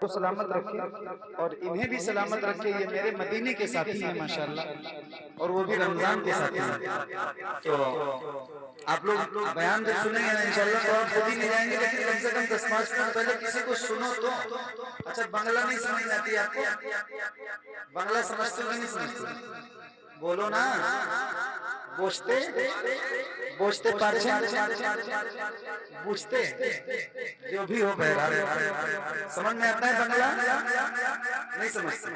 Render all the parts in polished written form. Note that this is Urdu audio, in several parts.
کو سلامت رکھے اور انہیں بھی سلامت رکھے. یہ میرے مدینے کے ساتھی ہیں ماشاءاللہ, اور وہ بھی رمضان کے ساتھی ہیں. تو آپ لوگ بیان جب سنیں گے نا انشاءاللہ تو آپ خود ہی نہیں جائیں گے, لیکن کم سے کم 10-5 منٹ پہلے کسی کو سنو تو. اچھا بنگلہ نہیں سمجھ آتی آپ کو؟ بنگلہ سمجھتے ہو کہ نہیں سمجھتے؟ بولو نا. بوجھتے بوجھتے جو بھی ہو بہرحال سمجھ میں آتا ہے بنگلہ؟ نہیں سمجھتے.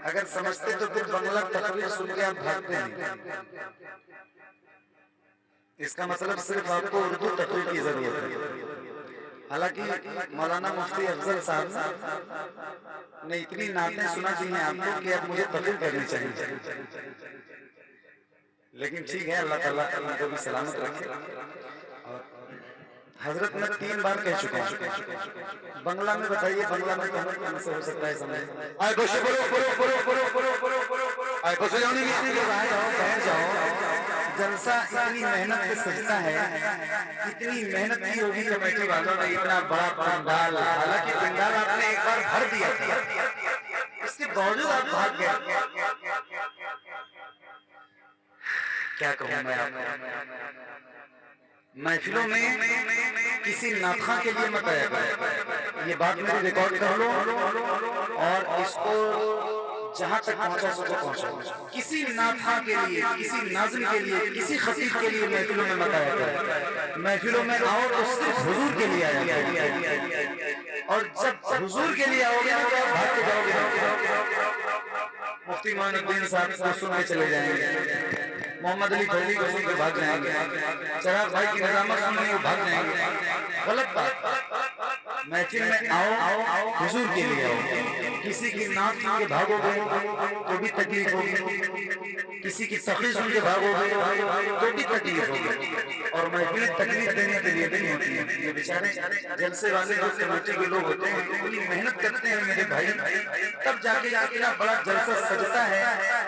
اگر سمجھتے تو پھر بنگلہ تقریر سن کے آپ بھاگتے نہیں. اس کا مطلب صرف آپ کو اردو تقریر کی ضرورت ہے. حالانکہ مولانا مفتی افضل صاحب نے اتنی نعتیں سنا دی ہیں آپ کو کہ اب مجھے تقریر کرنی چاہیے. لیکن ٹھیک ہے, اللہ تعالیٰ ان کو بھی سلامت رکھے. حضرت میں 3 بار کہہ چکا ہوں. بنگلہ میں بتائیے, بنگلہ میں کہاں سے ہو سکتا ہے سمجھے؟ آئے بسو جاؤ, بیٹھ جاؤ. جلسہ اتنی محنت سے سجتا ہے, اتنی محنت کی ہوگی کمیٹی والوں نے, اتنا بڑا پنڈال. حالانکہ پنڈال آپ نے ایک بار بھر دیا تھا, اس کے باوجود آپ بھاگ گئے. کیا کہوں میں آپ کو, محفلوں میں کسی ناخواں کے لیے مت آیا کرو. یہ بات میری ریکارڈ کر لو اور اس کو جہاں تک پہنچا سکو پہنچا. کسی ناخواں کے لیے, کسی ناظم کے لیے, کسی خطیب کے لیے محفلوں میں مت آیا کرو. محفلوں میں آؤ تو صرف حضور کے لیے آیا کرو, اور جب حضور کے لیے آؤ گے تو آپ بھاگ کے جاؤ گے. مفتی معین الدین صاحب کو سن کے چلے جائیں گے, محمد علی فیضی کو سن کے بھاگ جائیں گے, چراغ بھائی کی نظامت سن کے بھاگ جائیں گے. غلط بات. محفل میں آؤ, حضور کے لیے آؤ. کسی کی نعت سن کے بھاگو گے تو بھی تکلیف ہوگی, کسی کی تقریر سن کے بھاگو گے تو بھی تکلیف ہوگی. اور محفل تکلیف دینے کے لیے نہیں ہوتی ہے. یہ بیچارے جلسے والے جو کمیٹی کے لوگ ہوتے ہیں اتنی محنت کرتے ہیں میرے بھائی, تب جا کے اتنا بڑا جلسہ سجتا ہے.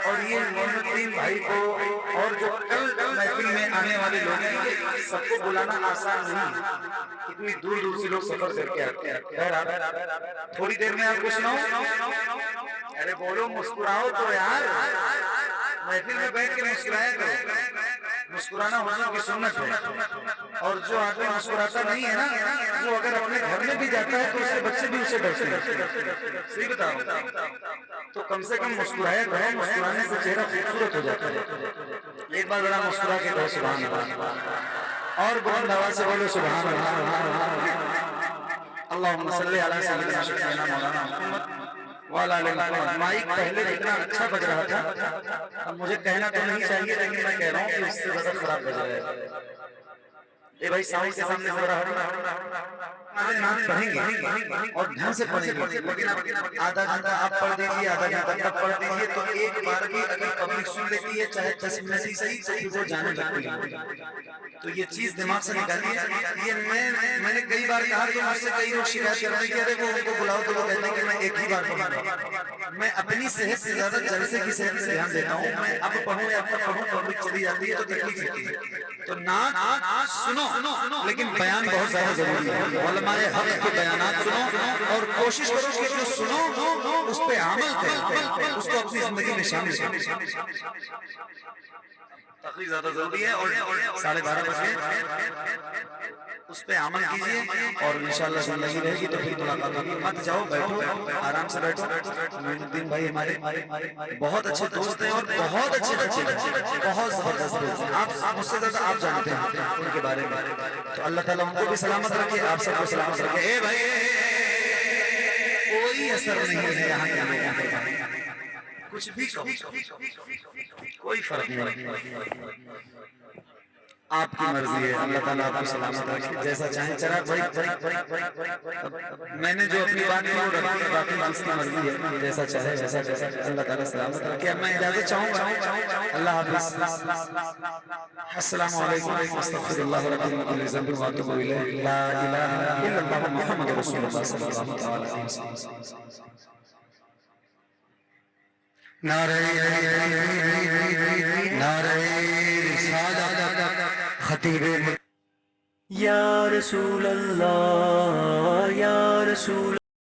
اور یہ معین الدین بھائی کو اور جو کل محفل میں آنے والے لوگ ہیں سب کو بلانا آسان نہیں ہے. اتنی دور دور سے لوگ سفر کر کے آتے ہیں. تھوڑی دیر میں آپ کو سناؤں, ارے بولو, مسکراؤ تو یار. محفل میں بیٹھ کے مسکرایا کرو. مسکرانا حضور کی سنت ہے, اور جو آدمی مسکراتا نہیں ہے نا وہ اگر اپنے گھر میں بھی جاتا ہے تو اس کے بچے بھی اسے ڈرتے ہیں. صحیح بتاؤ تو کم سے کم مسکرایا کرو. مسکرانے سے چہرہ خوبصورت ہو جاتا ہے. ایک بار ذرا مسکرا کے کہو سبحان اللہ, اور بلند آواز سے بولو سبحان اللہ. اللہم صلی علی سیدنا شفیعنا مولانا محمد وعلی آلہ محمد. مائک پہلے جتنا اچھا بج رہا تھا, اب مجھے کہنا تو نہیں چاہیے لیکن میں کہہ رہا ہوں کہ اس سے زیادہ خراب بج رہا ہے. اے بھائی ساؤنڈ کے سامنے ہو رہا ہے, نام پڑھیں گے اور دھیان سے پڑھیں گے, لیکن آدھا گھنٹہ آپ پڑھ دیجئے, آدھا گھنٹہ تک پڑھ دیجئے, تو ایک بار بھی اگر پبلک سن لیتی ہے چاہے 10 منٹ ہی صحیح صحیح وہ جانے لگ گئی. تو یہ چیز دماغ سے نکالیے. یہ میں نے کئی بار کہا کہ مجھ سے کئی لوگ شکایت کرتے ہیں کہ ارے وہ ان کو بلاؤ تو وہ کہتے ہیں کہ میں ایک ہی بار پڑھوں. میں اپنی صحت سے زیادہ جلسے کی صحت سے دھیان دیتا ہوں. میں اب پڑھوں یا اب پڑھوں, پبلک چلی جاتی ہے تو تکلیف ہوتی ہے. تو نعت سنو لیکن بیان بہت زیادہ ضروری ہے. علماء حق کے بیانات سنو اور کوشش کرو کہ جو سنو اس پہ عمل کرو, اس کو اپنی زندگی میں شامل کرو. تقریر زیادہ ضروری ہے اور 12:30 بجے اس پہ عمل کیجئے, اور انشاءاللہ زندگی رہے گی تو پھر ملاقات ہوگی. مت جاؤ, بیٹھو, آرام سے بیٹھو. معین الدین بھائی ہمارے بہت اچھے دوست ہیں اور بہت اچھے بچے ہیں, بہت زبردست دوست ہیں. آپ مجھ سے زیادہ آپ جانتے ہیں ان کے بارے میں. تو اللہ تعالیٰ ان کو بھی سلامت رکھے, آپ سب کو سلامت رکھے. اے بھائی کوئی اثر نہیں ہے یہاں کے لوگوں کا, کچھ بھی کوئی فرق نہیں. آپ کی مرضی ہے, اللہ تعالیٰ آپ کو سلامت رکھے جیسا چاہیں. چراغ بھائی میں نے جو اپنی بات کی وہ رکھی, باقی جس کی مرضی ہے جیسا چاہے ویسا جیسا. اللہ تعالیٰ سلامت رکھے. اب میں اجازت چاہوں گا. اللہ حافظ. السلام علیکم, استغفر اللہ ربی من کل ذنب واتوب الیہ, لا الہ الا اللہ محمد رسول اللہ صلی اللہ علیہ وسلم. نعرہ رسالت خطیب یا رسول اللہ, یا رسول